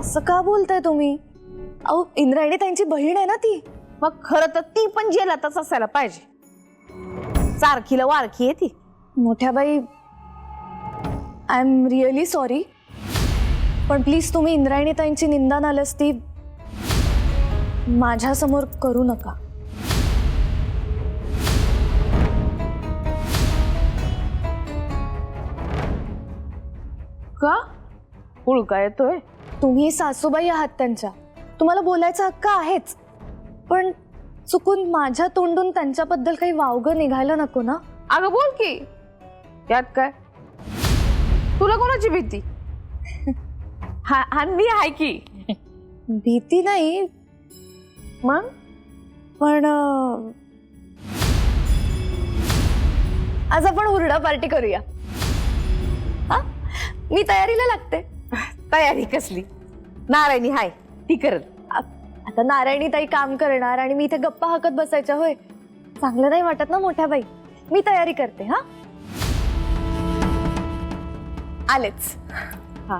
असं का बोलताय तुम्ही? अहो इंद्रायणी त्यांची बहीण आहे ना ती. मग खरं तर ती पण जेलातच असायला पाहिजे. सारखीला वारखी आहे ती. मोठ्या बाई, आय एम रिअली सॉरी, पण प्लीज तुम्ही इंद्रायणी ताईंची निंदा नालस्ती माझ्यासमोर करू नका. का? हुळका येतोय? तुम्ही सासूबाई आहात त्यांच्या, तुम्हाला बोलायचा हक्क आहेच, पण चुकून माझ्या तोंडून त्यांच्याबद्दल काही वावगं निघायला नको ना. अगं बोल की, यात काय? तुला कोणाची भीती? हा मी आहे की. भीती नाही, मग पण आज आपण हुरडा पार्टी करूया. हा, मी तयारीला लागते. तयारी कसली? नारायणी हाय ती करत. आता नारायणी ताई काम करणार आणि मी इथे गप्पा हाकत बसायच्या होय, चांगलं नाही वाटत ना मोठ्या बाई. मी तयारी करते. हा आलेच. हा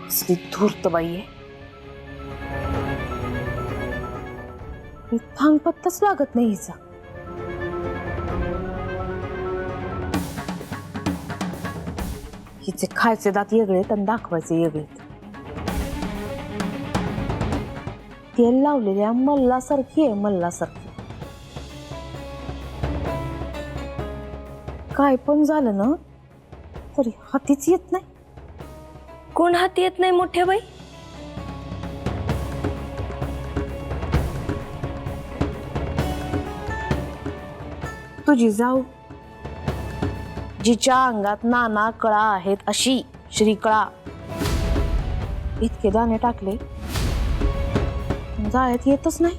कसली धूर्त बाई आहे. थांग पत्ताच लागत नाही हिचा. हिचे खायचे दात वेगळे आणि दाखवायचे वेगळे. तेल लावलेल्या मल्लासारखी आहे, मल्लासारखी. काय पण झालं ना तरी हातीच येत नाही. कोण हाती येत नाही मोठ्या बाई? तुझी जाऊ, जिच्या अंगात नाना कळा आहेत अशी श्रीकळा. इतके दाणे टाकले, जाळ्यात येतच नाही.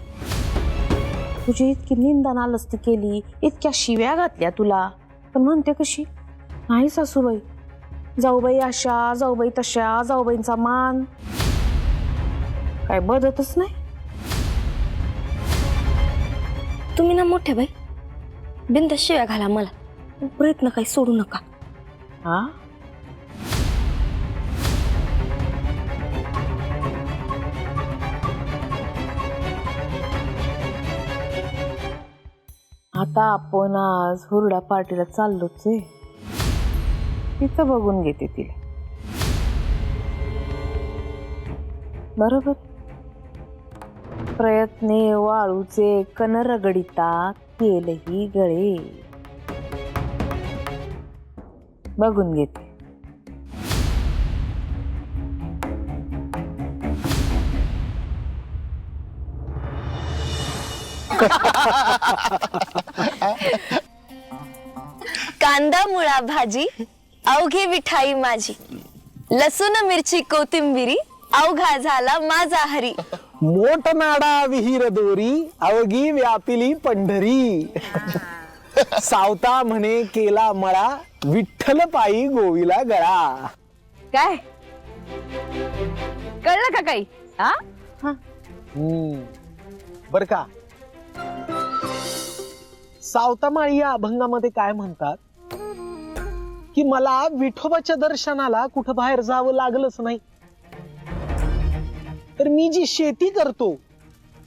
तुझी इतकी निंदा नालस्ती केली, इतक्या शिव्या घातल्या तुला, पण म्हणते कशी? नाही सासूबाई, जाऊबाई अशा, जाऊबाई तशा, जाऊबाईंचा मान काय बदलतच नाही. तुम्ही ना मोठ्या बाई बिनधास्त शिव्या घाला मला, प्रयत्न काही सोडू नका. हा, आता आपण आज हुरडा पार्टीला चाललोच आहे. तिथं बघून घेते तिला. बरोबर. प्रयत्ने वाळूचे कन रगडिता केलही गळे. बघून घेते. कांदा मुळा भाजी अवघी विठाई माझी, लसूण मिरची कोथिंबिरी अवघा झाला माझा हरी. मोठ नाडा विहीर दोरी अवघी व्यापिली पंढरी. सावता म्हणे केला मळा विठ्ठल पायी गोविला गळा. काय कळलं का काही? हा, बर का, सावता माळी या अभंगामध्ये काय म्हणतात की मला विठोबाच्या दर्शनाला कुठं बाहेर जावं लागलंच नाही, तर मी जी शेती करतो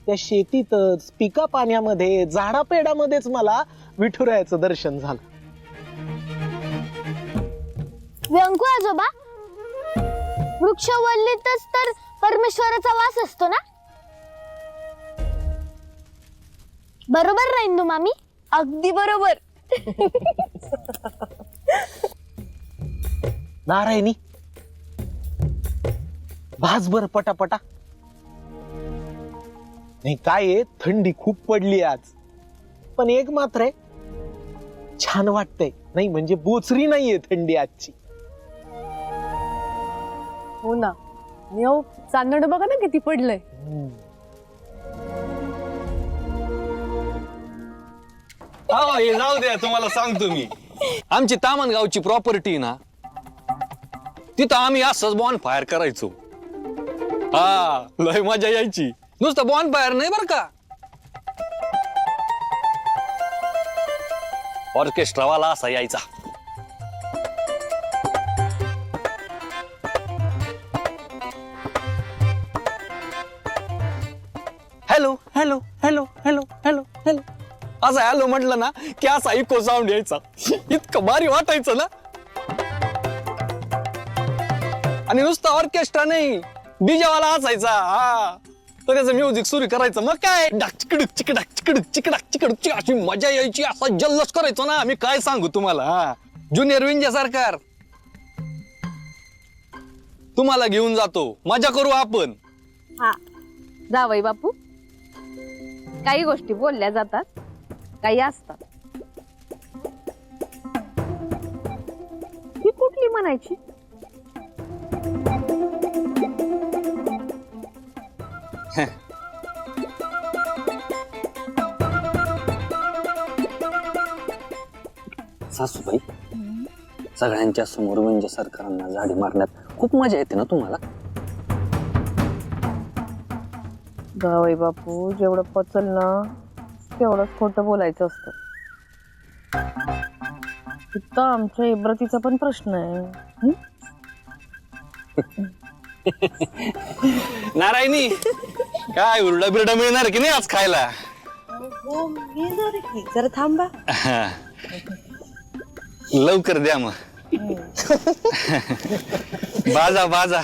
त्या शेतीतच पिका पाण्यामध्ये झाडापेडामध्येच मला विठुरायाचं दर्शन झालं. व्यंकू आजोबा, वृक्षवल्लीतच तर परमेश्वराचा वास असतो ना? बरोबर ना इंदू मामी? अगदी बरोबर. नारायणी, भासभर पटापटा. नाही काय आहे, थंडी खूप पडली आज, पण एक मात्र आहे, छान वाटतंय. नाही म्हणजे बोचरी नाहीये थंडी आजची. हो ना. चांदण बघा ना किती पडलंय. हा, हे जाऊ द्या, तुम्हाला सांगतो मी. आमची तामणगावची प्रॉपर्टी ना, तिथं आम्ही असंच बॉन फायर करायचो. हा, लय मजा यायची. नुसतं बॉन फायर नाही बर का, ऑर्केस्ट्रावाला असा यायचा. Hello hello hello hello hello hello असं हॅलो म्हटलं ना की असा इको साऊंड यायचा. इतकं भारी वाटायचं ना. आणि नुसता ऑर्केस्ट्रा नाही, डीजेवाला असायचा. हा, तर त्याचं म्युझिक सुरू करायचं. मग काय डाक चिकडुक चिकडाक चिकडुक चिकडाक चिकडुक अशी मजा यायची. असा जल्लोष करायचो ना, मी काय सांगू तुम्हाला. हा, ज्युनियर विंजे सरकार तुम्हाला घेऊन जातो, मजा करू आपण. हा जावई बापू, काही गोष्टी बोलल्या जातात, काही असतात. ही कुठली म्हणायची? सासूबाई, सगळ्यांच्या समोर विंजे सरकारांना झाडी मारण्यात खूप मजा येते ना तुम्हाला? जावई बापू, जेवढं पचल ना तेवढंच खोटं बोलायचं असतं. इथं आमच्या इब्रतीचा पण प्रश्न आहे. नारायणी, काय उरडा बिरडा मिळणार की नाही आज खायला? जरा थांबा. लवकर द्या मग. बाजा बाजा.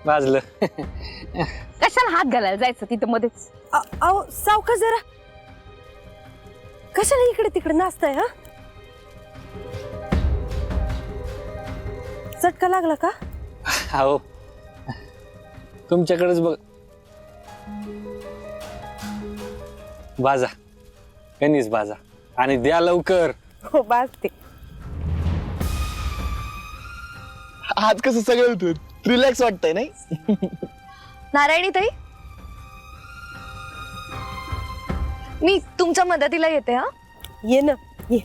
वाजलं. कशाला हात घालायला जायचं तिथं मध्येच? अहो सावकाश जरा, कशाला इकडे तिकडे नाचताय? हा, चटका लागला का? हो, तुमच्याकडेच बघ. बाजा, कणीस बाजा आणि द्या लवकर. हो बाजते. आज कसं सगळं होतं, रिलॅक्स वाटतंय नाही? नारायणी ताई, मी तुमच्या मदतीला येते. हा, ये ना, ये.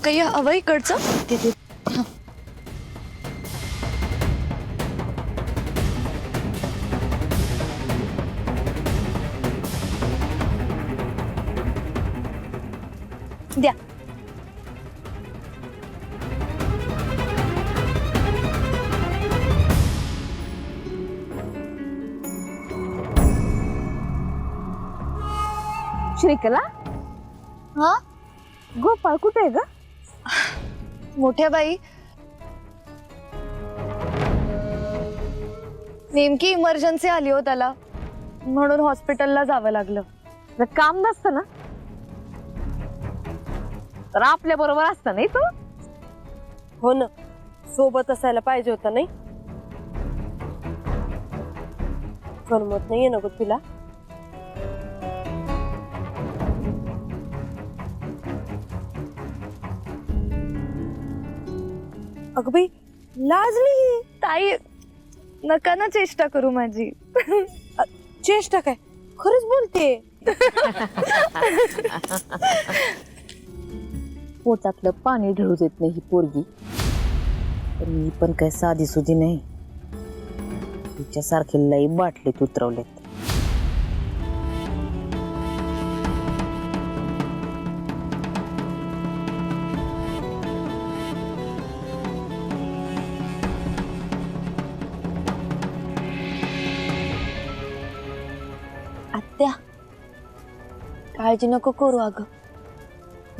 काही हवं इकडचं? द्या. श्रीकला, हा, गोपाळ कुठे आहे ग? मोठ्या बाई, नेमकी इमर्जन्सी आली हो त्याला, म्हणून हॉस्पिटलला जावं लागलं. जर काम नसतं ना तर आपल्या बरोबर असतं नाही तू? हो ना, सोबत असायला पाहिजे होता नाही? करमत नाहीये ना ग तुला? अगं बाई, लाजली. ताई, नका ना चेष्टा करू माझी. चेष्टा काय, खरंच बोलते. पोटातलं पाणी ढळू देत नाही ही पोरगी. पण मी पण काय साधी सुधी नाही. तिच्यासारखे लई बाटलीत उतरवलेत. आत्या, काळजी नको करू. अगं,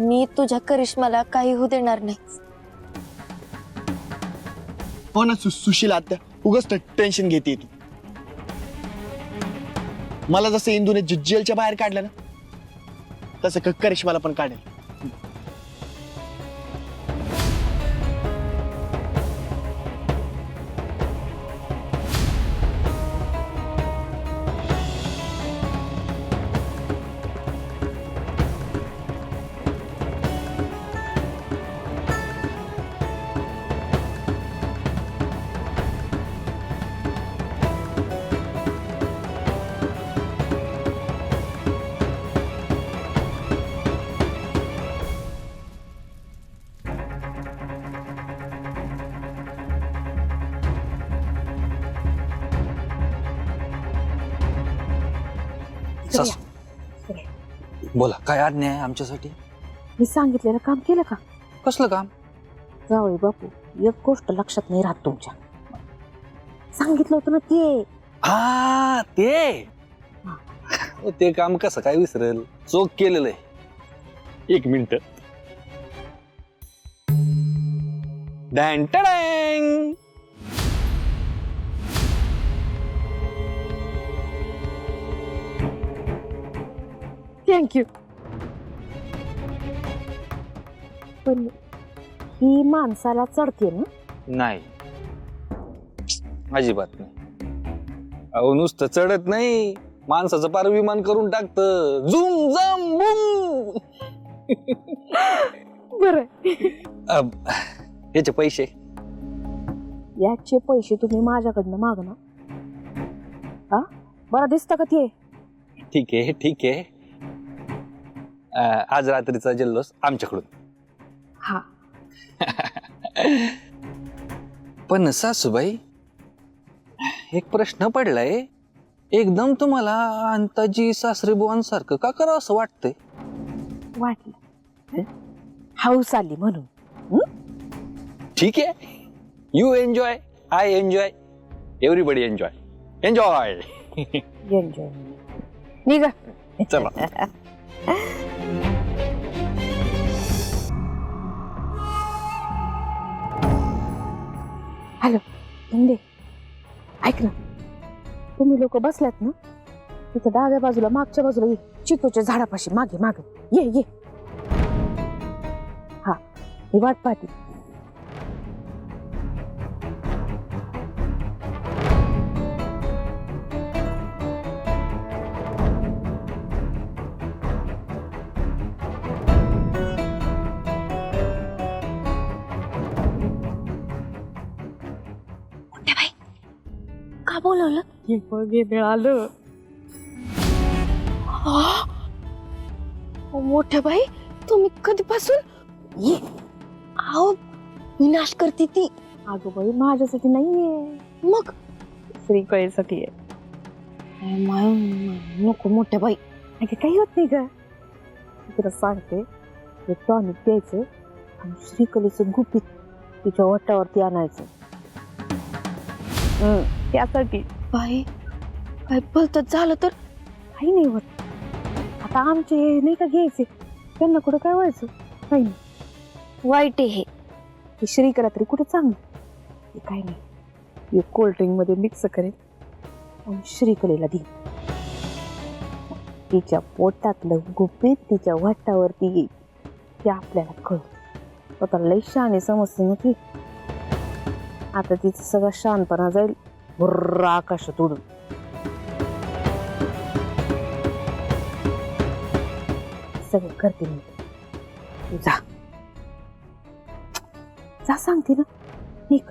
मी तुझ्या करिश्माला काही होऊ देणार नाही. हो ना सुशील आत्या, उगाच टेन्शन घेते तू. मला जसं इंदूने जेलच्या बाहेर काढलं ना, तसं करिश्माला पण काढेल. सास बोला काय आज्ञा आहे आमच्यासाठी? मी सांगितलेलं काम केलं का? कसलं काम? जावई बापू, एक गोष्ट लक्षात नाही राहत तुमच्या. सांगितलं होतं ना ते. हा ते ते काम कसं काय विसरेल? चोख केलेलं आहे. 1 मिनिट. डॅन टडॅंग. थँक्यू. पण ही माणसाला चढते ना? नाही अजिबात नाही. अहो नुसतं चढत नाही, माणसाचं पार विमान करून टाकत. झुम झम बुम. बरं, याचे पैसे याचे पैसे तुम्ही माझ्याकडनं माग ना. हा बरं दिसतं का ते? ठीक आहे ठीक आहे. आज रात्रीचा जल्लोष आमच्याकडून. हा. पण सासूबाई, एक प्रश्न पडलाय. एकदम तुम्हाला अंताजी सासरे बुवांसारखं का करावं असं वाटतंय? वाटलं हाऊस आली म्हणून. ठीक आहे. You enjoy, I enjoy, everybody enjoy. Enjoy. Enjoy. निघा. चला. हॅलो इंदे, ऐक ना. तुम्ही लोक बसल्यात ना तिथं डाव्या बाजूला, मागच्या बाजूला ये. चिकूच्या झाडापाशी मागे मागे ये ये. हा ही वाट पाहते. का बोलवलं? मिळालं. मोठ्या बाई, तुम्ही कधीपासून? ये. अहो विनाश करते ती. अगं बाई, माझ्यासाठी नाहीये, मग श्रीकळेसाठी आहे. नको मोठ्या बाई. अगं काही होत नाही का? तुला सांगते, ते टॉनिक द्यायचं आणि श्रीकलेचं गुपित तिच्या ओठावरती आणायचं. त्यासाठी बाई काय भलतच झालं तर? काही नाही होत. आता आमचे नाही का घ्यायचे, त्यांना कुठं काय व्हायचं? काही नाही. वाईट आहे हे. ते श्रीकला तरी कुठे चांगलं. ते काही नाही, एक कोल्ड्रिंक मध्ये मिक्स करेल आणि श्रीकलेला देईल. तिच्या पोटातलं गुपित तिच्या वाटावरती येईल. ते आपल्याला कळत. आता लई शहाणे समजते ना ती. आता तिचं सगळं शानपणा जाईल भुर्र आकाशात उडून. सगळं करते मी. तू जा जा, सांगते ना. निघ.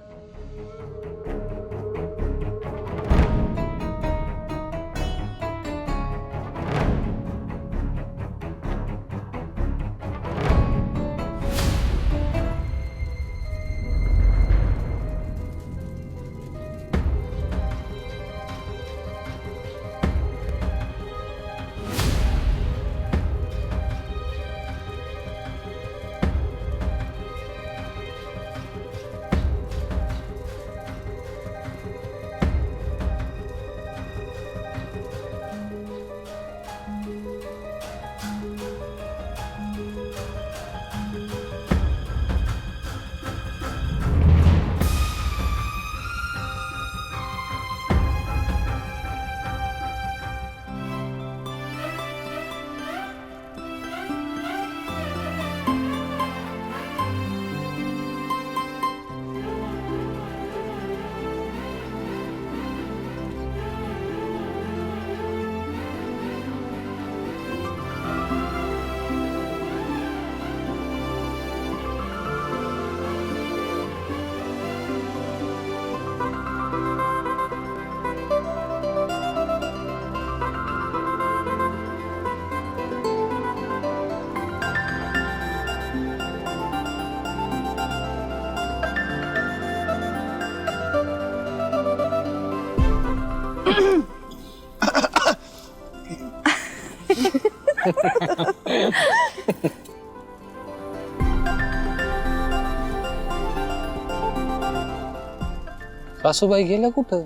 सासूबाई गेल्या कुठं?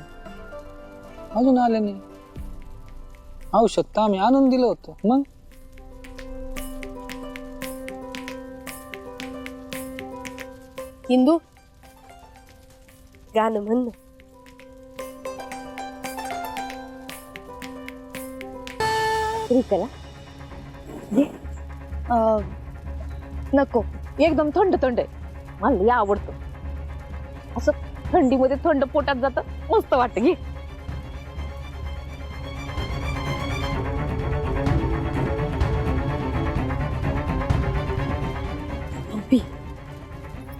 अजून आले नाही. औषध तर आम्ही आणून दिलं होतं. मग हिंदू गाणं म्हण ना. श्रीकला नको. एकदम थंड थंड आहे, मला लय आवडतं. असं थंडीमध्ये थंड पोटात जातं, मस्त वाटतं. घे.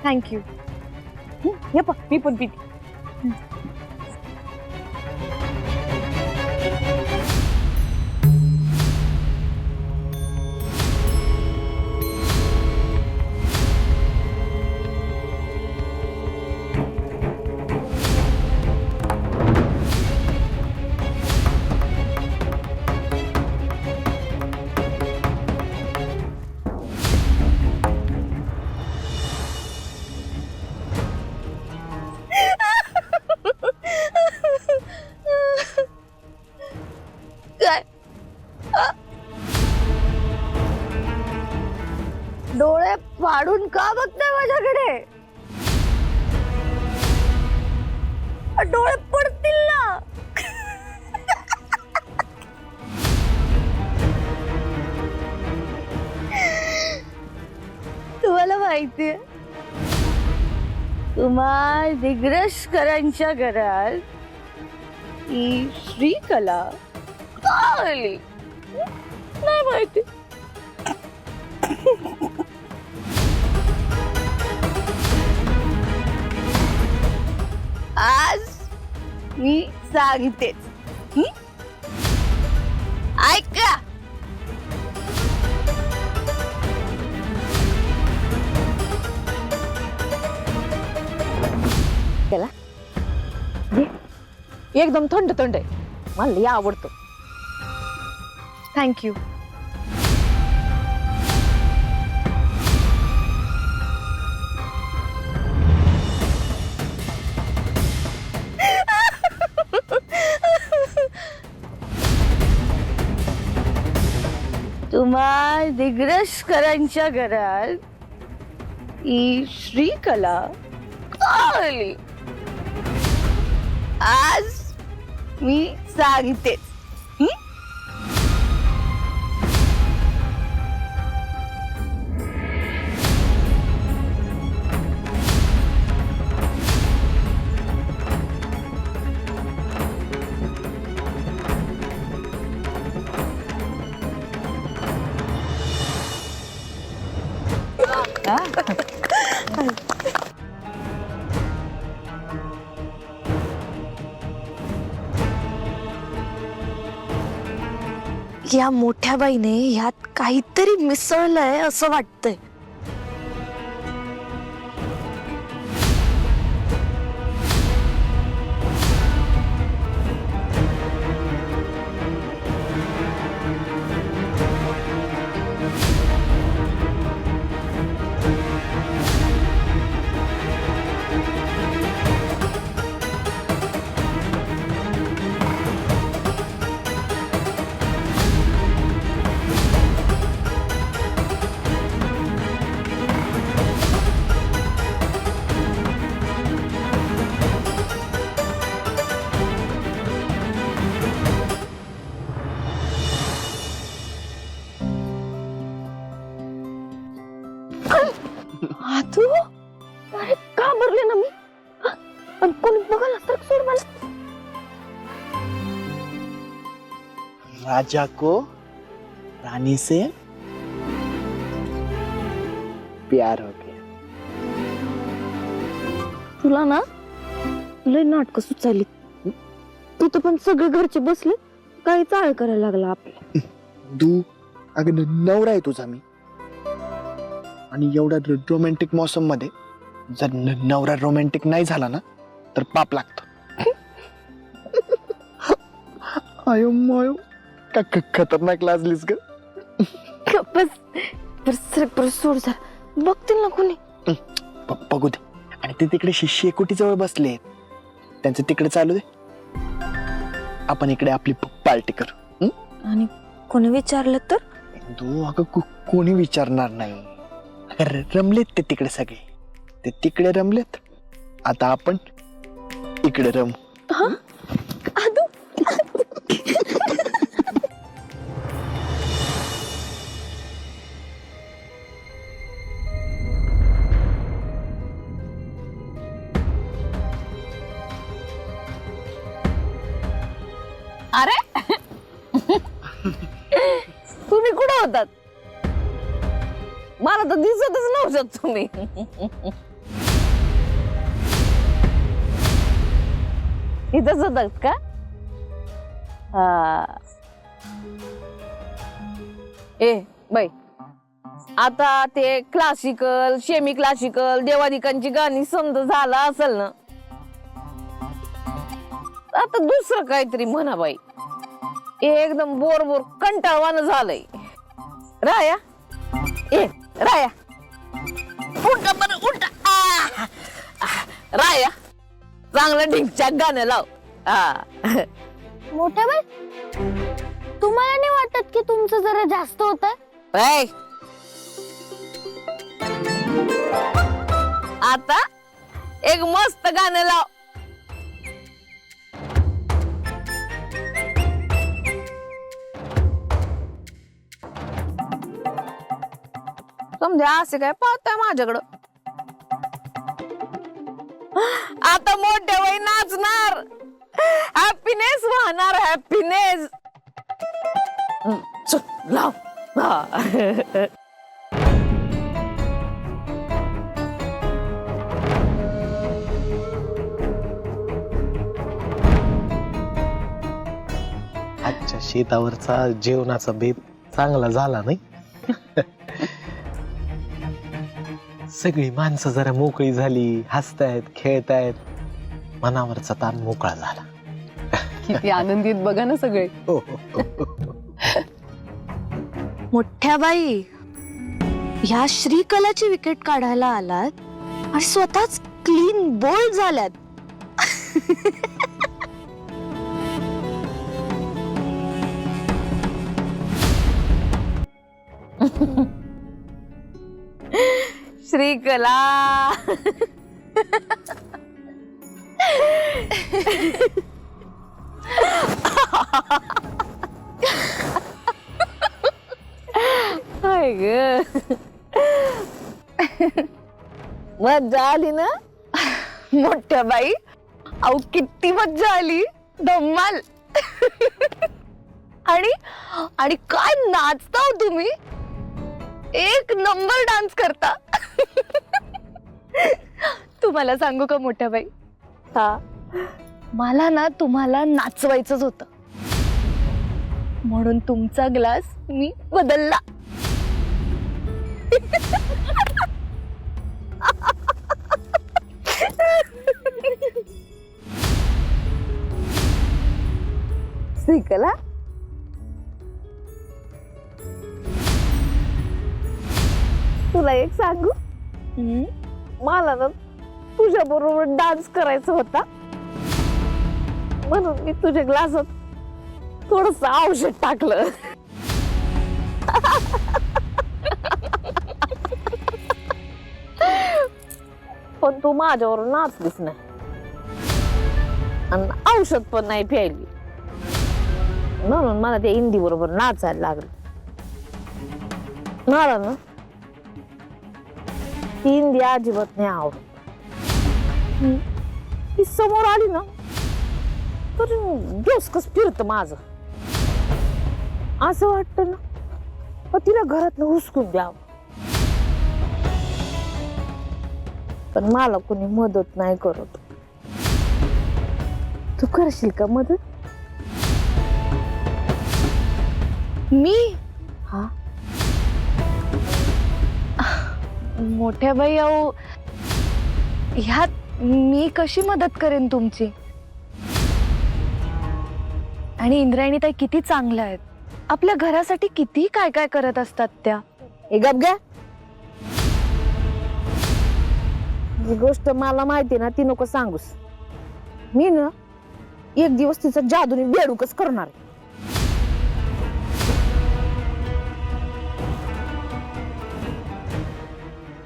थँक्यू. हे पा, मी पण पिते. डोळे फाडून का बघताय माझ्याकडे? डोळे पडतील ना. तुम्हाला माहितीये, तुम्हा दिग्रसकरांच्या घरात ही श्रीकला का आली? नाही माहिती. आज मी सांगतेच. ऐका. एकदम थंड थंड आहे, मला लय आवडतं. थँक्यू. तुम्हा दिग्रसकरांच्या घरात ही श्रीकला का आली? आज मी सांगतेच. या मोठ्या बाईने ह्यात काहीतरी मिसळलंय असं वाटतंय. तू अरे घाबरले ना मी. पण कोणी बघायला तर सोड मला. राजा को रानी से प्यार हो गया. तुला ना लय नाटक सुचायली. तू तर पण सगळे घरचे बसले, काही चाळ करायला लागला आपल्या. तू अगं नवरा आहे तुझा मी, आणि एवढ्या रोमॅन्टिक मौसम मध्ये जर नवरा रोमॅन्टिक नाही झाला ना तर पाप लागतो. आयो मायो का खतरनाक लाजलीस ग. बस बरं सोड जरा बघतील ना कोणी. बघू दे. आणि ते तिकडे शिष्य एकोटी जवळ बसले, त्यांचं तिकडे चालू दे, आपण इकडे आपली पार्टी करू. आणि कोणी विचारलं तर? तू अगं कोणी विचारणार नाही. अगं रमलेत ते तिकडे सगळे, ते तिकडे रमलेत, आता आपण इकडे रमू. अरे तुम्ही कुठं होतात? मला तर दिसतच नव्हतं तुम्ही. इथंच होतात का? हा. ए बाई, आता ते क्लासिकल सेमी क्लासिकल देवादिकांची गाणी समज झालं असेल ना, आता दुसरं काहीतरी म्हणा बाई. एकदम बोर बोर कंटाळवानं झालंय. राया ए राया उलटा बरं उलटा. राया चांगलं ढिंच्याक गाणं लाव. मोठ्या बाई, तुम्हाला नाही वाटत की तुमचं जरा जास्त होत? आता एक मस्त गाणं लाव. समजा असे काय पाहताय माझ्याकडं. आता मोठ्या वय नाचणार, हॅपीनेस वाहणार, हॅपीनेस. लाव. आजच्या शेतावरचा जेवणाचा बेत चांगला झाला नाही. सगळी माणसं जरा मोकळी झाली, हसतायत खेळतायत, मनावरचा ताण मोकळा झाला. किती आनंदित बघा ना सगळे. मोठ्या बाई, ह्या श्रीकलाची विकेट काढायला आलात आणि स्वतःच क्लीन बोल्ड झाल्यात. श्रीकला. हाय ग, मज्जा आली ना मोठ्या बाई, अहो किती मज्जा आली, धम्माल. आणि आणि काय नाचता हो तुम्ही, एक नंबर डान्स करता. तुम्हाला सांगू का मोठ्या बाई, हा मला ना तुम्हाला नाचवायचंच होतं, म्हणून तुमचा ग्लास मी बदलला. श्रीकला, तुला एक सांगू, मला ना तुझ्या बरोबर डान्स करायचा होता, म्हणून मी तुझ्या ग्लासात थोडस औषध टाकलं. पण तू माझ्यावर नाचलीस नाही आणि औषध पण नाही प्यायली, म्हणून मला त्या इंदी बरोबर नाचायला लागलं. मला ना ती इंदी अजिबात नाही आवडत. ती समोर आली ना तर डोसकच फिरत माझं. असं वाटतं ना तिला घरातनं हुसकून द्यावं, पण मला कोणी मदत नाही करत. तू करशील का मदत? मी? हा, मोठ्या बाई, अहो ह्यात मी कशी मदत करेन तुमची? आणि इंद्रायणी ताई किती चांगल्या आहेत, आपल्या घरासाठी किती काय काय करत असतात त्या. हे गप घ्या. जी गोष्ट मला माहिती ना ती नको सांगूस. मी ना एक दिवस तिचा जादूने बेडूकच करणार आहे.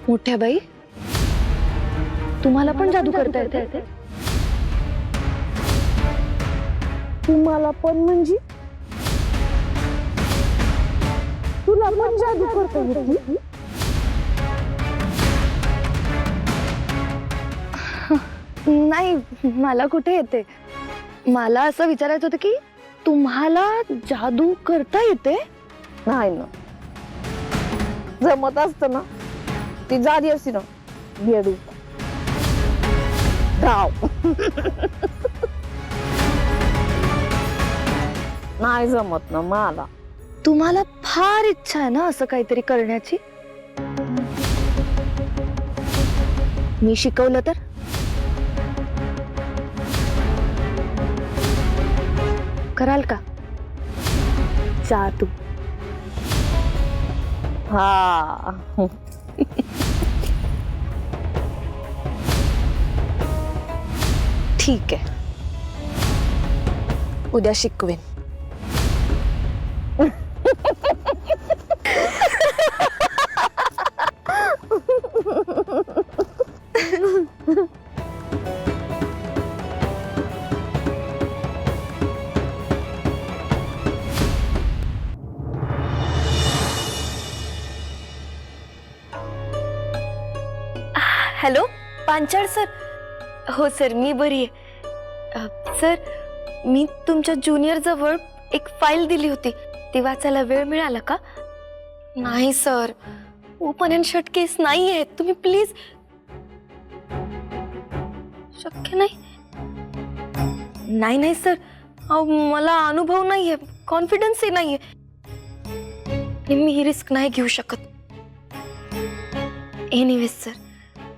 मोठ्या बाई, तुम्हाला पण जादू करता येते? तुम्हाला पण म्हणजे तुला पण जादू करता येते? नाही, मला कुठे येते. मला असं विचारायचं होतं की तुम्हाला जादू करता येते? नाही ना, जमत असत ना ती जादी असती ना बेडू धाव. नाही जमत ना मला. तुम्हाला फार इच्छा आहे ना असं काहीतरी करण्याची. मी शिकवलं तर? कराल का जादू? हा. ठीक आहे, उद्या शिकवेन. Hello Panchal sir. हो सर, मी बरी आहे. सर, मी तुमच्या ज्युनियर जवळ एक फाईल दिली होती, ती वाचायला वेळ मिळाला का? नाही सर, ओपन अँड शट केस नाही आहे. तुम्ही प्लीज. शक्य नाही. नाही नाही सर, मला अनुभव नाहीये, कॉन्फिडन्सही नाहीये. मी ही रिस्क नाही घेऊ शकत. Anyways sir,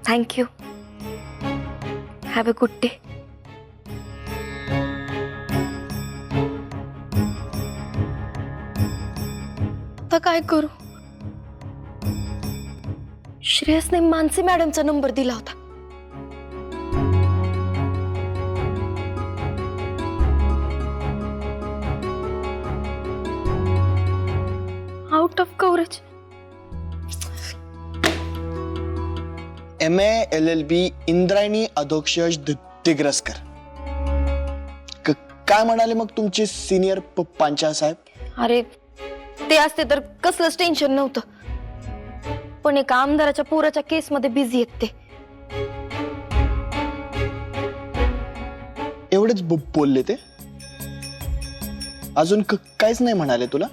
thank you. Have a good day. आता काय करू? श्रेयसने मानसी मॅडमचा नंबर दिला होता. Out of coverage. MA LLB Indrayani Adhokshaj Digraskar. काय म्हणाले मग तुमचे सिनियर पांचाळ साहेब? अरे ते असते तर कसलंच टेन्शन नव्हतं, पण एका आमदाराच्या पोराच्या केसमध्ये बिझी आहेत ते. एवढेच बोलले ते? अजून काहीच नाही म्हणाले तुला?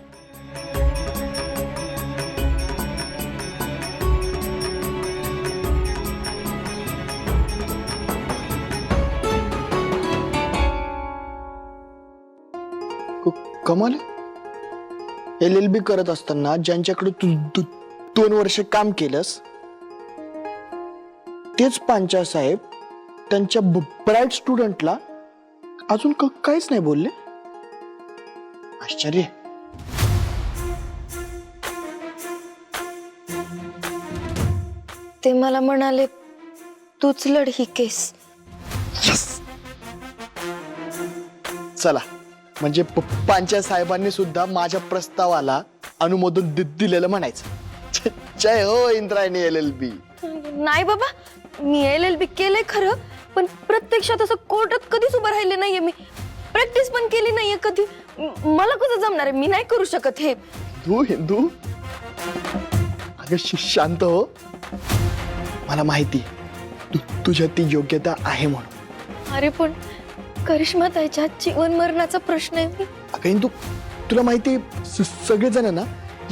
कमाल. LLB करत असताना ज्यांच्याकडे तू 2 वर्ष काम केलंस तेच पांचाळ साहेब त्यांच्या ब्राईट स्टुडंटला अजून काहीच नाही बोलले. आश्चर्य. ते मला म्हणाले, तूच लढ ही केस. चला, म्हणजे पांचाळ साहेबांनी सुद्धा माझ्या प्रस्तावाला अनुमोदन दिलेलं म्हणायचं. जय हो इंद्रायणी LLB. नाही बाबा, मी LLB केलंय खरं, पण प्रत्यक्षात असं कोर्टात कधीच उभं राहिले नाहीये. मी प्रॅक्टिस पण केली नाहीये कधी. मला कसं जमणार आहे? मी नाही करू शकत हे. हिंदू अगं शांत हो. मला माहिती तुझ्या ती योग्यता आहे म्हणून. अरे पण करिश्मा ताईच्या जीवन मरणाचा प्रश्न आहे. अगं हिंदू, तुला माहिती सगळेजण ना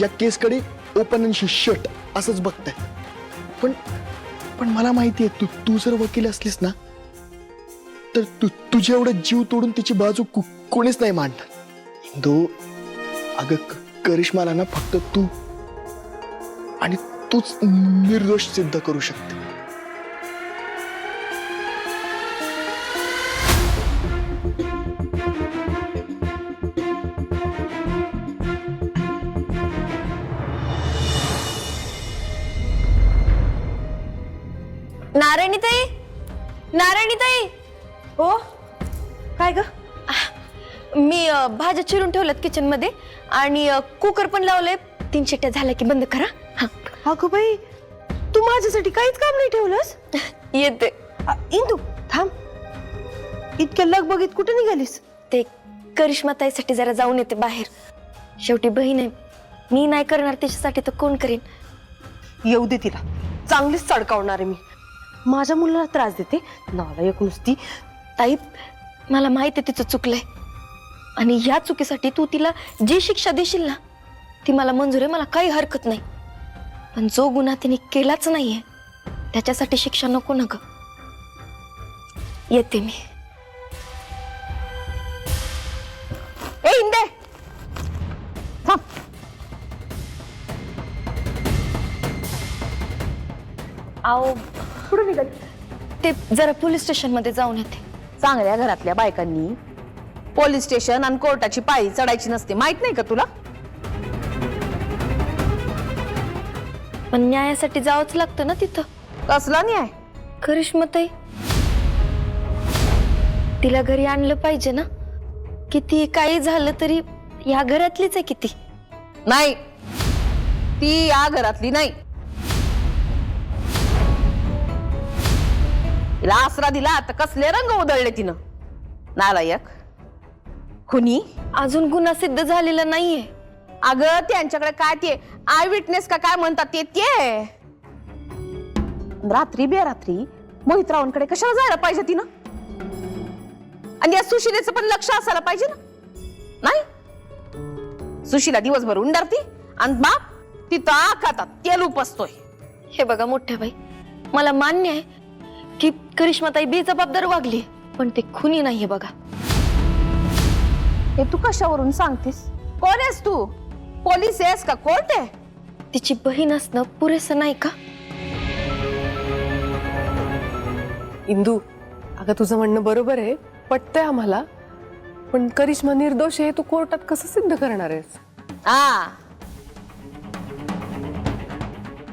या केसकडे ओपन अँड शट असंच बघताय. पण मला माहिती आहे तू जर वकील असलीस ना तर तुझ्या एवढं जीव तोडून तिची बाजू कोणीच नाही मांडणार. हिंदू अगं करिश्माला ना फक्त तू आणि तूच निर्दोष सिद्ध करू शकते. नारायणीताई, नारायणीताई, हो काय ग? मी भाज्या चिरून ठेवल्यात किचन मध्ये आणि कुकर पण लावलंय. 3 शिट्ट्या झाल्या की बंद करा. हा अगं बाई, तू माझ्यासाठी काहीच काम नाही ठेवलंस? येते. इंदू थांब, इतक्या लगबगीत कुठे निघालीस? ते करिश्मा ताईसाठी जरा जाऊन येते बाहेर. शेवटी बहीण आहे, मी नाही करणार तिच्यासाठी तर कोण करेन. येऊ दे तिला, चांगलीच चडकावणार आहे मी. माझ्या मुलाला त्रास देते नाला एक नुसती. ताई, मला माहिती आहे तिचं चुकलंय आणि या चुकीसाठी तू तिला जी शिक्षा देशील ना ती मला मंजूर आहे. मला काही हरकत नाही. पण जो गुन्हा तिने केलाच नाहीये त्याच्यासाठी शिक्षा नको ना ग. येते मी. ए इंदे, थांब. आओ, कुठे निघाली? ते जरा पोलीस स्टेशन मध्ये जाऊन येते. चांगल्या घरातल्या बायकांनी पोलीस स्टेशन आणि कोर्टाची पायरी चढायची नसते, माहित नाही का तुला? पण न्यायासाठी जावंच लागतं ना तिथं. कसला न्याय? करिश्माताई, तिला घरी आणलं पाहिजे ना. किती काही झालं तरी या घरातलीच आहे. किती नाही, ती या घरातली नाही. तिला आसरा दिला तर कसले रंग उधळले तिनं. नालायक, खुनी. अजून गुन्हा सिद्ध झालेला नाहीये. अगं त्यांच्याकडे काय ते आय विटनेस का काय म्हणतात ते रात्री बेरात्री मोहितरावांकडे कशाला जायला पाहिजे तिनं? आणि या सुशिलेचं पण लक्ष असायला पाहिजे ना. नाही, सुशिला दिवसभर उंडारती आणि बाप तिथं आखातात तेल उपसतोय. हे बघा मोठ्या बाई, मला मान्य आहे की करिश्माताई बेजबाबदार वागली, पण ते खुनी नाहीये बघा. हे तू कशावरून सांगतेस? कोण आहेस तू? पोलीस आहेस का कोर्ट आहे? तिची बहीण असणं पुरेसं नाही का? इंदू, अगं तुझं म्हणणं बरोबर आहे, पटतंय आम्हाला. पण करिश्मा निर्दोष आहे, तू कोर्टात कसं सिद्ध करणार आहेस? हा,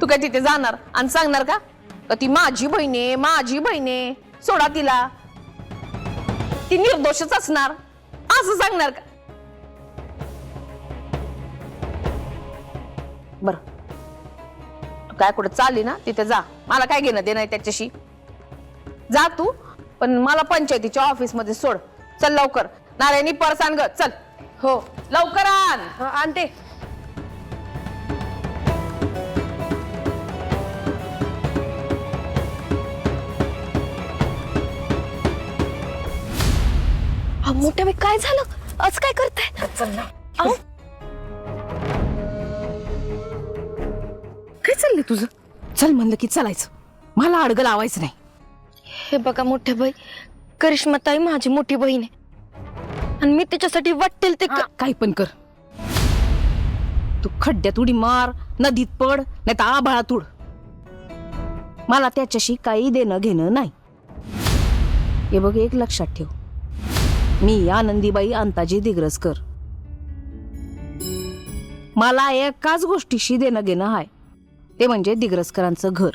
तू काय तिथे जाणार आणि सांगणार का ती माझी बहिणी माझी बहिणी सोडा तिला, ती निर्दोषच असणार असं सांगणार का? बर, तू काय कुठे चालली ना तिथे जा, मला काय घेणं देणं आहे त्याच्याशी. जा तू, पण मला पंचायतीच्या ऑफिस मध्ये सोड. चल लवकर. नारायणी पर्स आण ग, चल. हो, लवकर आण. आणते. मोठ्या बाई, काय झालं? आज काय करताय? अहो, काय चाललंय तुझं? चल म्हणलं की चालायचं, मला अडगं लावायचं नाही. हे बघा मोठ्या बाई, करिश्माताई माझी मोठी बहीण आहे आणि मी तिच्यासाठी वाटेल ते काही पण कर. तू खड्ड्यात उडी मार, नदीत पड, नाही तर आभाळात उड, मला त्याच्याशी काही देणं घेणं नाही. हे बघ, एक लक्षात ठेव, मी आनंदीबाई अंताजी दिग्रसकर. मला एकाच गोष्टीशी देणं घेणं आहे, ते म्हणजे दिग्रसकरांचं घर.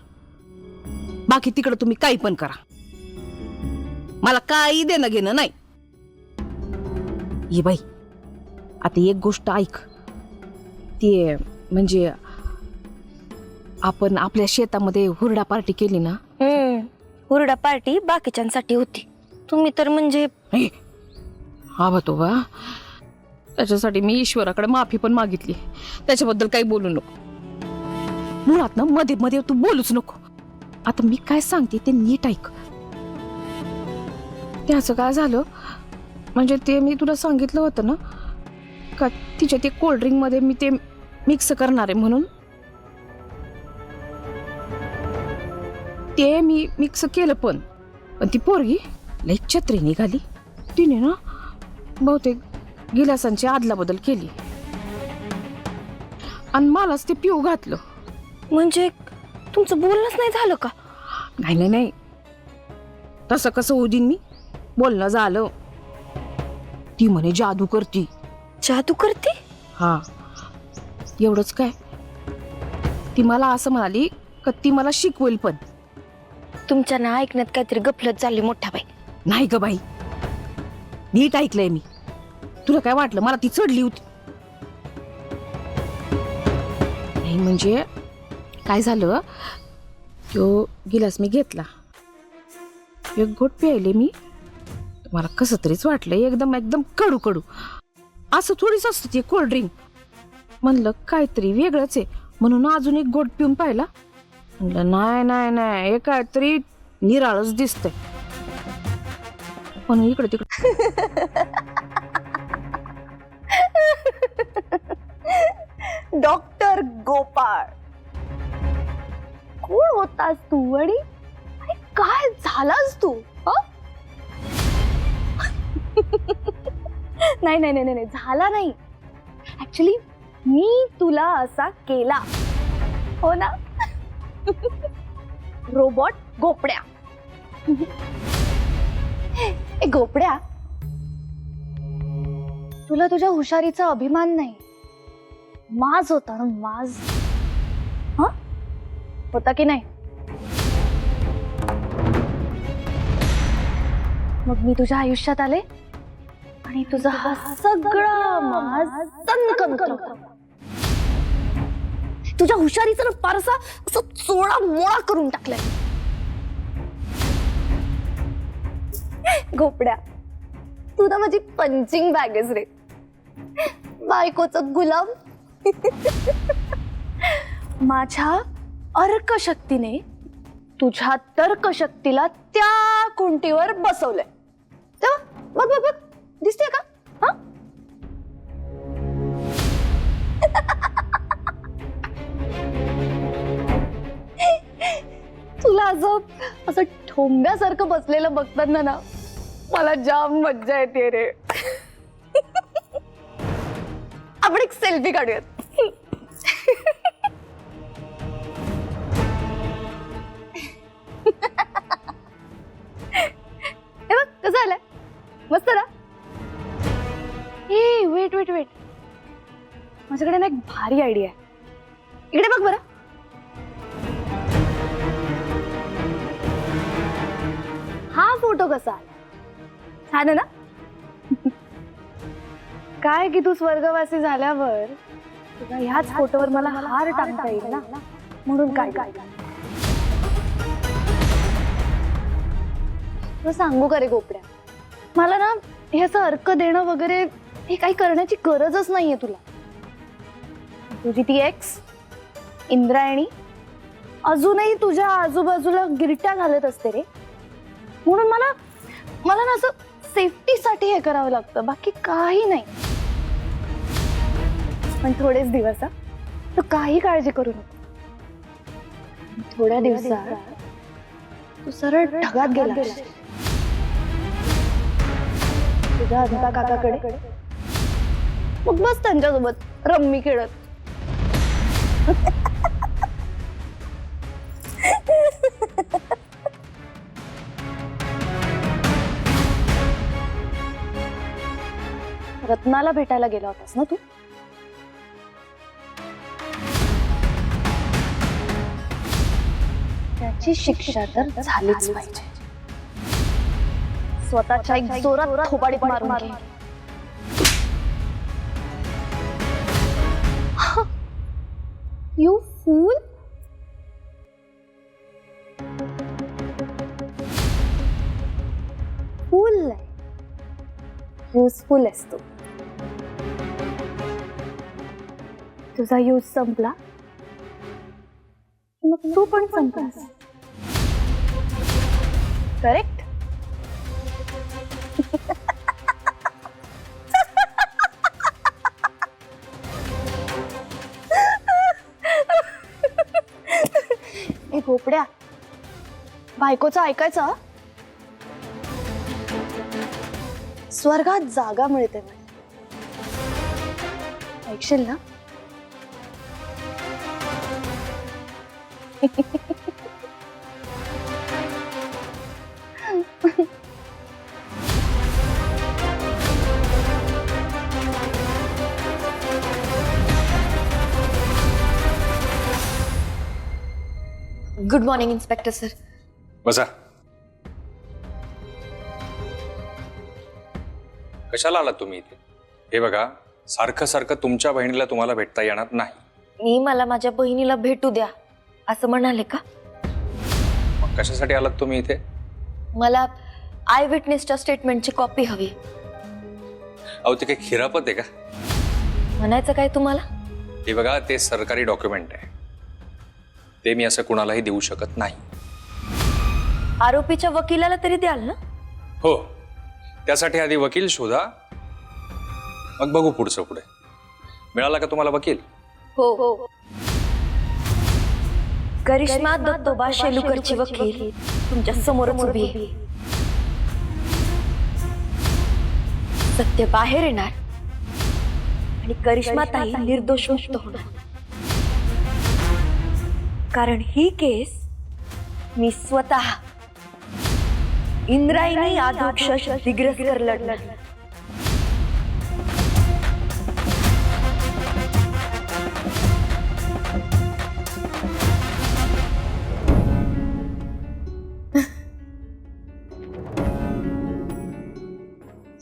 बाकी तिकडं तुम्ही काही पण करा, मला काही देणं घेणं नाही. ये बाई, आता एक गोष्ट ऐक. ते म्हणजे आपण आपल्या शेतामध्ये हुरडा पार्टी केली ना. हुरडा पार्टी बाकीच्यांसाठी होती. तुम्ही तर म्हणजे हा बा, त्याच्यासाठी मी ईश्वराकडे माफी पण मागितली. त्याच्याबद्दल काही बोलू नको. मुळात ना मध्ये मध्ये तू बोलूच नको. आता मी काय सांगते ते नीट ऐक. त्याचं काय झालं म्हणजे ते मी तुला सांगितलं होतं ना का तिच्या ते कोल्ड्रिंक मध्ये मी ते मिक्स करणार आहे म्हणून. ते मी मिक्स केलं पण ती पोरगी लई छत्री निघाली. तिने ना बहुतेक गिलासांची आदला बदल केली आणि मलाच ते पिऊ घातलं. म्हणजे तुमचं बोलणंच नाही झालं का? नाही, तसं कसं होऊ देईन मी? बोलणं झालं. ती म्हणे जादू करती. जादू करते? हा, एवढंच काय, ती मला असं म्हणाली का ती मला शिकवेल पण. तुमच्या ना ऐकण्यात काहीतरी गफलत झाली मोठ्या बाई. नाही ग बाई, नीट ऐकलंय मी. तुला काय वाटलं मला ती चढली होती? नाही म्हणजे काय झालं, तो गिलास मी घेतला, एक घोट प्यायले मी. मला कसं तरीच वाटलं, एकदम एकदम कडू कडू. असं थोडीच असतं ते कोल्ड ड्रिंक. म्हणलं काहीतरी वेगळंच आहे म्हणून अजून एक घोट पिऊन पाहिला. म्हणलं नाही नाही नाही, हे काहीतरी निराळच दिसतंय. पण इकडे तिकडे डॉक्टर गोपाळ, कोण होतास तू आणि काय झालास तू? नाही नाही नाही नाही, झाला नाही. ऍक्च्युली मी तुला असा केला, हो ना? रोबोट गोपड्या. ए गोपड्या, तुला तुझ्या हुशारीचा अभिमान नाही, माज होता ना, माज. हा होता की नाही? मग मी तुझ्या आयुष्यात आले आणि तुझा हा सगळा माज तणकन केला. तुझ्या हुशारीचा ना पारसा असं चोळा मोळा करून टाकलाय. गोपड्या, तू ना माझी पंचिंग बॅग आहेस रे, बायकोचा गुलाम. माझ्या अर्कशक्तीने तुझ्या तर्कशक्तीला त्या कुंटीवर बसवलंय. तेव्हा बघ बघ बघ, दिसते का? हा तुला असं ठोंब्यासारखं बसलेलं बघताना ना मला जाम मज्जा येते रे. आपण एक सेल्फी काढूयात. हे बघ कसं आलंय, मस्त ना? हे वेट वेट वेट, माझ्याकडे ना एक भारी आयडिया आहे. इकडे बघ बरं. हा फोटो कसा आला? छान आहे ना? काय की तू स्वर्गवासी झाल्यावर तुला ह्याच फोटोवर मला हार टाकता येईल ना, म्हणून काय काय तुला सांगू का रे गोपड्या, मला ना हे असं अर्क देणं वगैरे हे काही करण्याची गरजच नाहीये तुला. तुझी ती एक्स इंद्रायणी अजूनही तुझ्या आजूबाजूला गिरट्या घालत असते रे, म्हणून मला ना असं सेफ्टीसाठी हे करावं लागतं, बाकी काही नाही. पण थोडेच दिवस हा, तू काही काळजी करू नको. थोड्या दिवसात तू सरळ ढगात गेला तुझ्या अनिता काकाकडे, मग बस त्यांच्यासोबत रम्मी खेळत. रत्नाला भेटायला गेला होतास ना तू? त्याची शिक्षा तर झालीच पाहिजे. स्वतःच्या एक जोरात थोबाडीत मारून घे. You fool. फूल नाही, युजफुल आहेस तू. तुझा यूज संपला मग तू पण संपलास. करेक्ट? ए गोपड्या, बायकोचं ऐकायचं. स्वर्गात जागा मिळते म्हणे, ऐकशील ना? Good morning inspector sir. बसा. कशाला आलात तुम्ही इथे? हे बघा, सारखं सारखं तुमच्या बहिणीला तुम्हाला भेटता येणार नाही. मला माझ्या बहिणीला भेटू द्या असं म्हणाले का? मग कशासाठी आलात तुम्ही इथे? मला आय विटनेसच्या स्टेटमेंटची कॉपी हवी. अहो, ते काही खिरापत आहे का? म्हणायचं काय तुम्हाला? हे बघा, ते सरकारी डॉक्युमेंट आहे, ते मी असं कुणालाही देऊ शकत नाही. आरोपीच्या वकिलाला तरी द्याल ना? हो, त्यासाठी आधी वकील शोधा, मग बघू पुढचं पुढे. मिळाला का तुम्हाला वकील? हो. करिश्मा दत्तोबा शेलुकरची वकील तुमच्या समोरच उभी आहे. सत्य बाहेर येणार आणि करिश्मा ताई निर्दोष मुक्त होणार. कारण ही केस मी स्वतः इंद्रायणी आदोक्षश दिग्रसकर लढणार.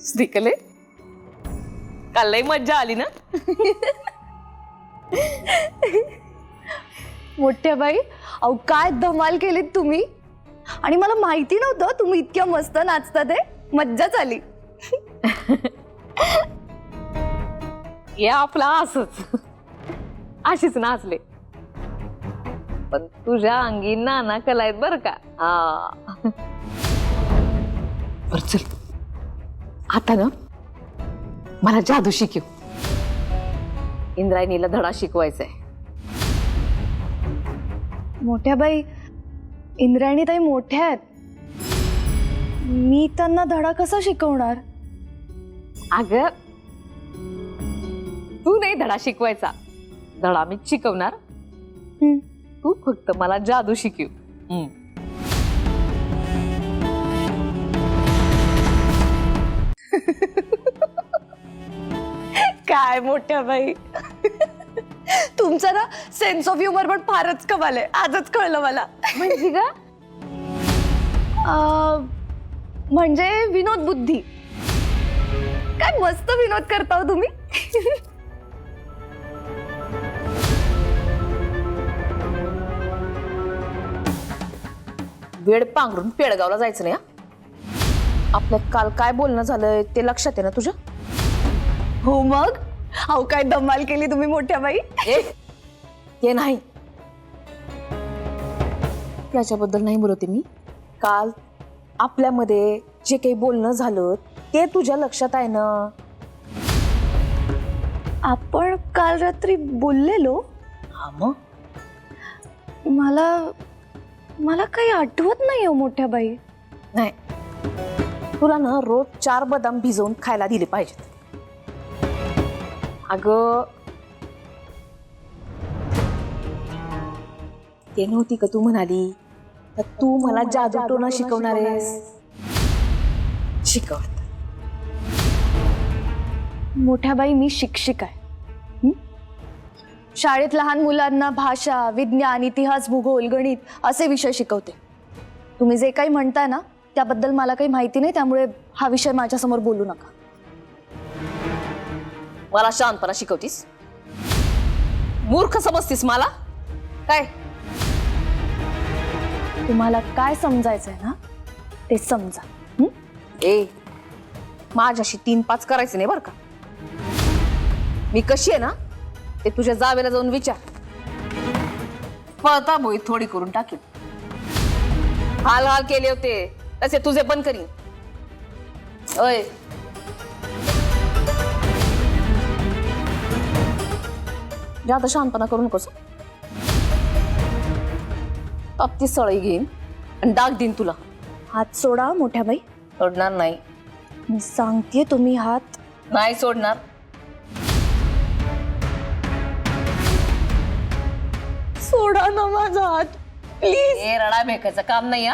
श्रीकले, काल लई मज्जा आली ना? मोठ्या बाई, अहो काय धमाल केलीत तुम्ही. आणि मला माहिती नव्हतं तुम्ही इतक्या मस्त नाचता. ते मज्जाच आली. या आपला असच अशीच नाचले, पण तुझ्या अंगी नाना कला आहेत बर का. बर चल, आता ना मला जादू शिकव. इंद्रायणीला धडा शिकवायचा आहे. मोठ्या बाई, इंद्रायणी ताई मोठ्या आहेत. मी त्यांना धडा कसा शिकवणार? अग, तू नाही धडा शिकवायचा, धडा मी शिकवणार. तू फक्त मला जादू शिकव. काय मोठ्या बाई, तुमचा ना सेन्स ऑफ ह्युमर पण फारच कमाल आहे. आजच कळलं मला. म्हणजे का? म्हणजे विनोद बुद्धी. काय मस्त विनोद करता हो तुम्ही. वेळ पांघरून पेडगावला जायचं नाही. आपल्यात काल काय बोलणं झालंय ते लक्षात आहे ना तुझ्या? हो मग. अहो काय धमाल केली तुम्ही मोठ्या बाई. ते नाही, त्याच्याबद्दल नाही बोलते मी. काल आपल्यामध्ये जे काही बोलणं झालं ते तुझ्या लक्षात आहे ना? आपण काल रात्री बोललेलो. हा मग मला काही आठवत नाही हो मोठ्या बाई. नाही, तुला ना रोज 4 बदाम भिजवून खायला दिले पाहिजेत. अगं, ते नव्हती का तू म्हणाली तर तू मला जादू टोना शिकवणार आहेस? शिकवत. मोठ्या बाई, मी शिक्षिका आहे. शाळेत लहान मुलांना भाषा, विज्ञान, इतिहास, भूगोल, गणित असे विषय शिकवते. तुम्ही जे काही म्हणताय ना त्याबद्दल मला काही माहिती नाही, त्यामुळे हा विषय माझ्यासमोर बोलू नका. मला शांतपणा शिकवतीस? मूर्ख समजतीस मला काय? तुम्हाला काय समजायचंय ना ते समजा. ए, माझ्याशी 3-5 करायचं नाही बर का. मी कशी आहे ना ते तुझ्या जावेला जाऊन विचार. पळता बोई थोडी करून टाकेल. हाल हाल केले होते तसे तुझे पण करीन. ओय, जादा शांतपणा करू नकोस. ती सळई घेईन आणि डाग देईन तुला. हात सोडा मोठ्या बाई. सोडणार नाही. मी सांगतेय, तुम्ही हात नाही सोडणार. सोडा ना माझा हात प्लीज. हे रडा भेकायचं काम नाही.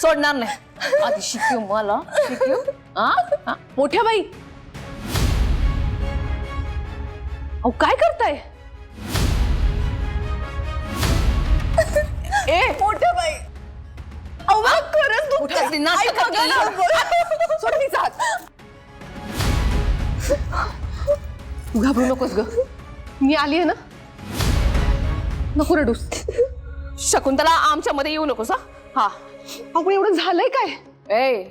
सोडणार नाही. आधी शिकव मला. शिकव. मोठ्या बाई, अहो काय करताय? ए मोठ्या बाई, कसली नाटकं केली. सोड तिचा हात. तू घाबरू नकोस ग, मी आली आहे ना. नको रडूस. शकुंतला आमच्यामध्ये येऊ नकोस हा. हा अगं एवढं झालंय काय? ए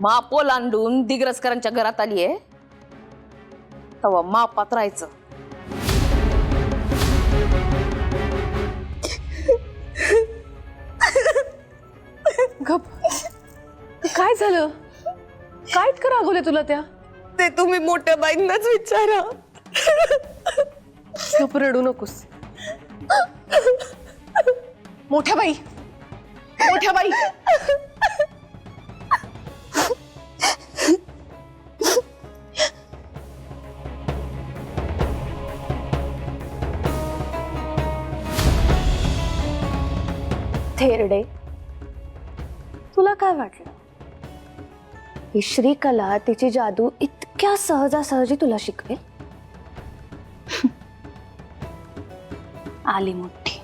माप ओलांडून दिग्रसकरांच्या घरात आली आहे तेव्हा मापात राहायचं. गप. काय झालं? काय इतकं रागवलं तुला त्या? ते तुम्ही मोठ्या बाईंनाच विचारा. गप, रडू नकोस. मोठ्या बाई, मोठ्या बाई. थेरडे, तुला काय वाटलं ही श्रीकला तिची जादू इतक्या सहजासहजी तुला शिकवेल? आली मोठी.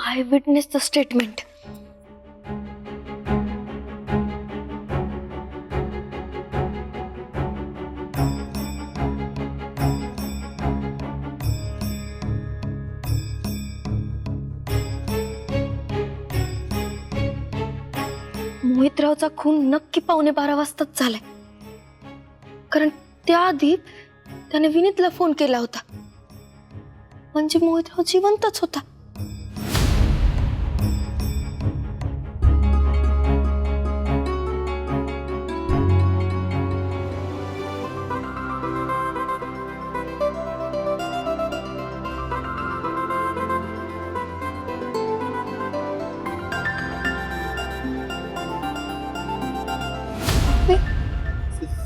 I witnessed the statement. मोहितरावचा खून नक्की 11:15 वाजताच झालाय, कारण त्याआधी त्याने विनीतला फोन केला होता. म्हणजे मोहितराव जिवंतच होता.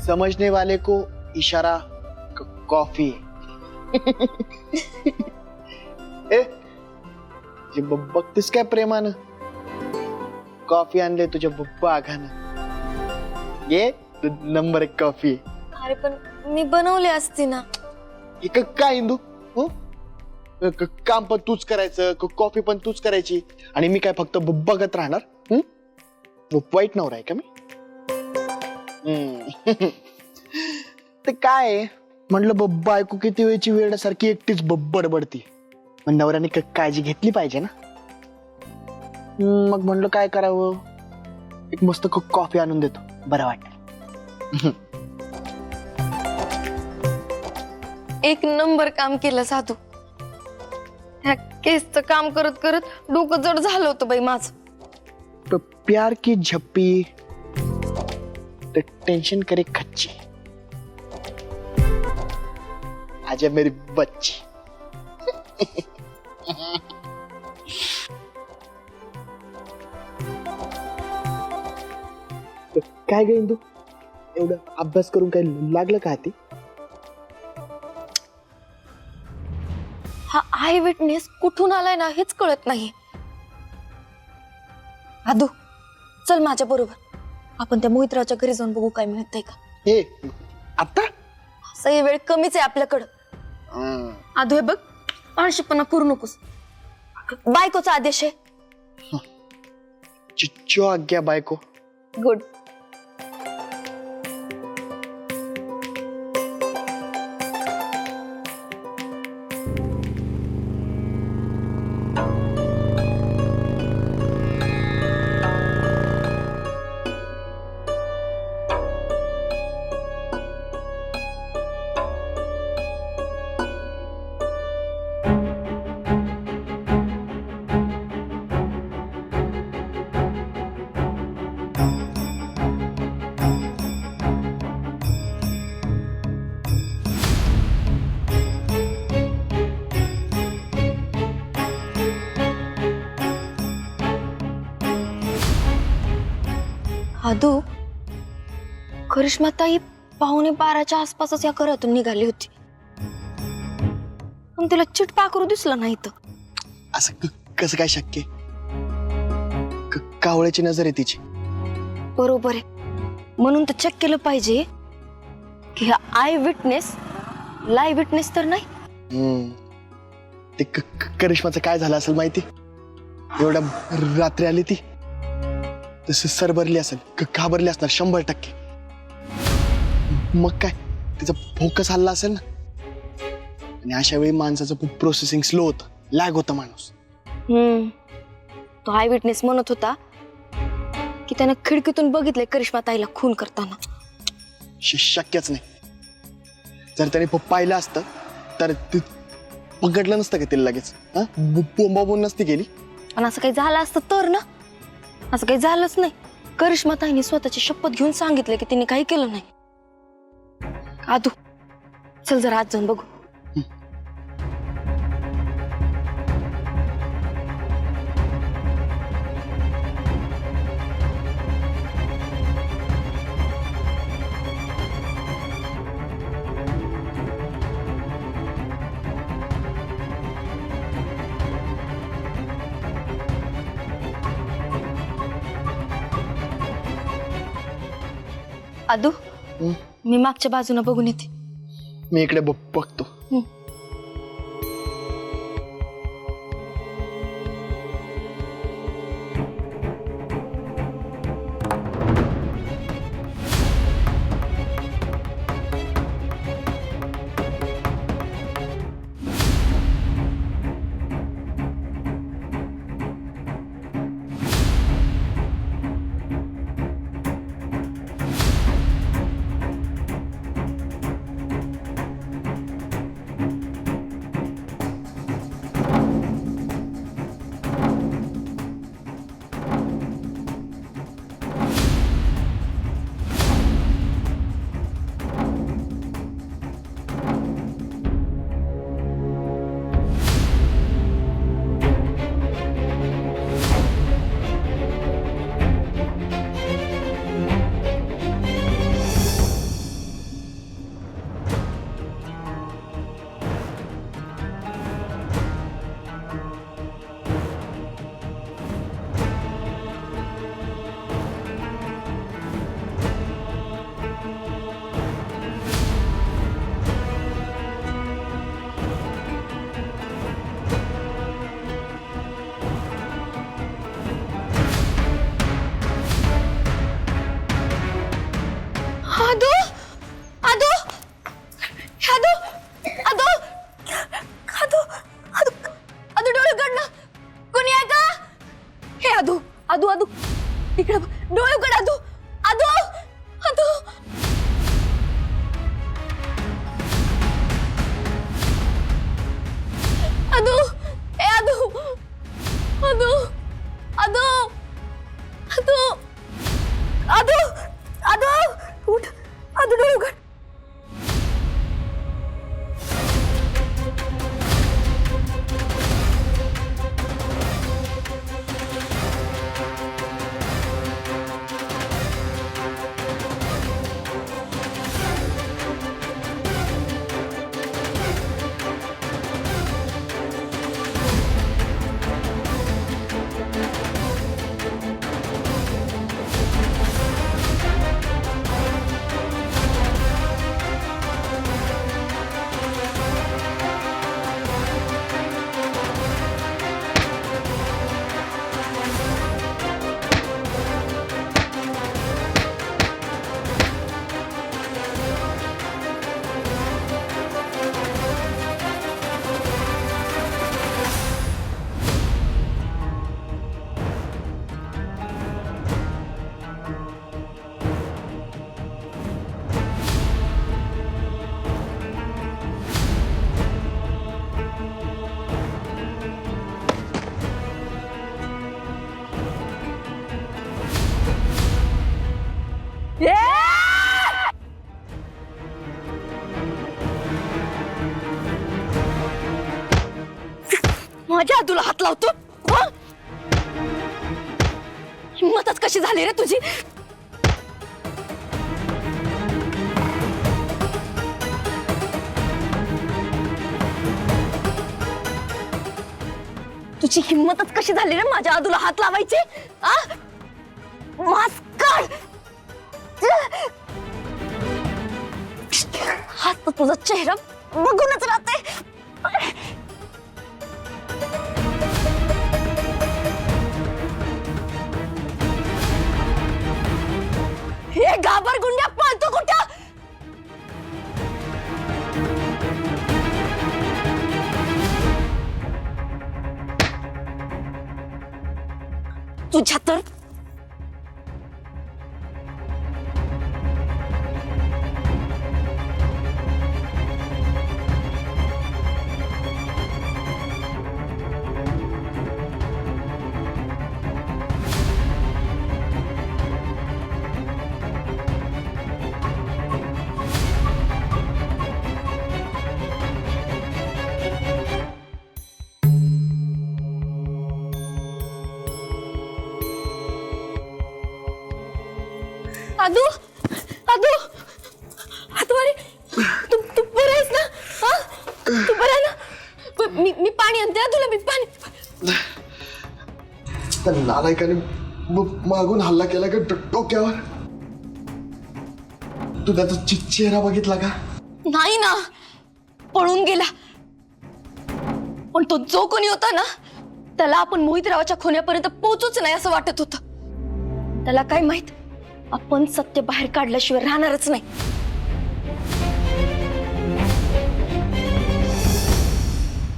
समझने वाले को इशारा कॉफी. ए बघतीस काय प्रेमानं कॉफी आणले तुझ्या बागानं. ये नंबर 1 कॉफी. अरे पण मी बनवले असते ना. काय इंदू हो? काम पण तूच करायचं, कॉफी पण तूच करायची, आणि मी काय फक्त बघत राहणार? वाईट नवरा आहे का मी? ते काय म्हटलं, बायको किती वेळची वेळासारखी एकटीच बडबडती. मग नवऱ्याने काळजी घेतली पाहिजे ना. मग म्हणलं काय करावं, एक मस्त कॉफी आणून देतो, बरं वाटेल. एक नंबर काम केलं साधू. ह्या केसचं काम करत करत डोकं जड झालं होतं बाई माझं. प्यार की झप्पी तो टेंशन करे खच्ची. आजा मेरी बच्ची. काय ग इंदू, एवढं अभ्यास करून काय लागलं का हाती? हा आय विटनेस कुठून आलाय ना हेच कळत नाही. आदू, चल माझ्या बरोबर. आपण त्या मोहितरावच्या घरी जाऊन बघू काय मिळतंय का. हे आता सही वेळ कमीच आहे आपल्याकडं. आदू हे बघ, आळशीपणा करू नकोस. बायकोचा आदेश आहे. चिच्चो आज्ञा बायको. गुड. आदू, करिश्माताई 11:15 आसपासच या घरातून निघाली होती, पण तिला चिट पाखरू दिसलं नाही तर. असं कसं काय शक्य आहे? कावळ्याची नजर आहे तिची. बरोबर आहे. म्हणून तर चेक केलं पाहिजे की हा आय विटनेस लाय विटनेस तर नाही. ते करिश्माचं काय झालं असेल माहिती? एवढ्या रात्री आली ती तस सरभरली असेल, घाबरली असणार 100%. मग काय तिचा फोकस हल्ला असेल ना. आणि अशा वेळी माणसाचं प्रोसेसिंग स्लो होतं, लॅग होतं माणूस. तो आय विटनेस म्हणत होता की त्यानं खिडकीतून बघितलंय करिश्मा ताईला खून करताना. शक्यच नाही. जर त्याने पाहिलं असतं तर ते पकडलं नसतं का तिला लगेच? बोंबाबोंब नसती केली. आणि असं काही झालं असतं तर ना, असं काही झालंच नाही. करिश्मा ताईने स्वतःची शपथ घेऊन सांगितलं की तिने काही केलं नाही. आदू चल जरा आज जाऊन बघू. आदू मी मागच्या बाजूने बघून येते. मी इकडे बघतो. आदू आदू आदू आदू आदू आदू आदू डोळे उघड ना. कोणी आहे का? हे आदू आदू आदू इकडे डोळे उघड. आदू आदू आदू आदू ए आदू आदू आदू आदू आदू आदू उठ. आदू डोळे उघड. माझ्या आदूला हात लावतो. हिम्मतच कशी झाली रे तुझी? तुझी हिंमतच कशी झाली रे माझ्या आदूला हात लावायचे? आ? मास्क काढ. हात तर तुझा चेहरा बघूनच राहते. हे घाबर गुंड्या पळतो कुठं? तुझ्या तर आदू आदू आदू अरे तू बरं आहेस ना? हा? तू बरं आहे ना? मी पाणी आणते तुला. मी पाणी. त्या नालायकाने मागून हल्ला केला का डोक्यावर? तू त्याचा चेहरा बघितला का? नाही ना, पळून गेला. पण तो जो कोणी होता ना त्याला आपण मोहितरावाच्या खोन्यापर्यंत पोहोचूच नाही असं वाटत होतं. त्याला काय माहित, आपण सत्य बाहेर काढल्याशिवाय राहणारच नाही.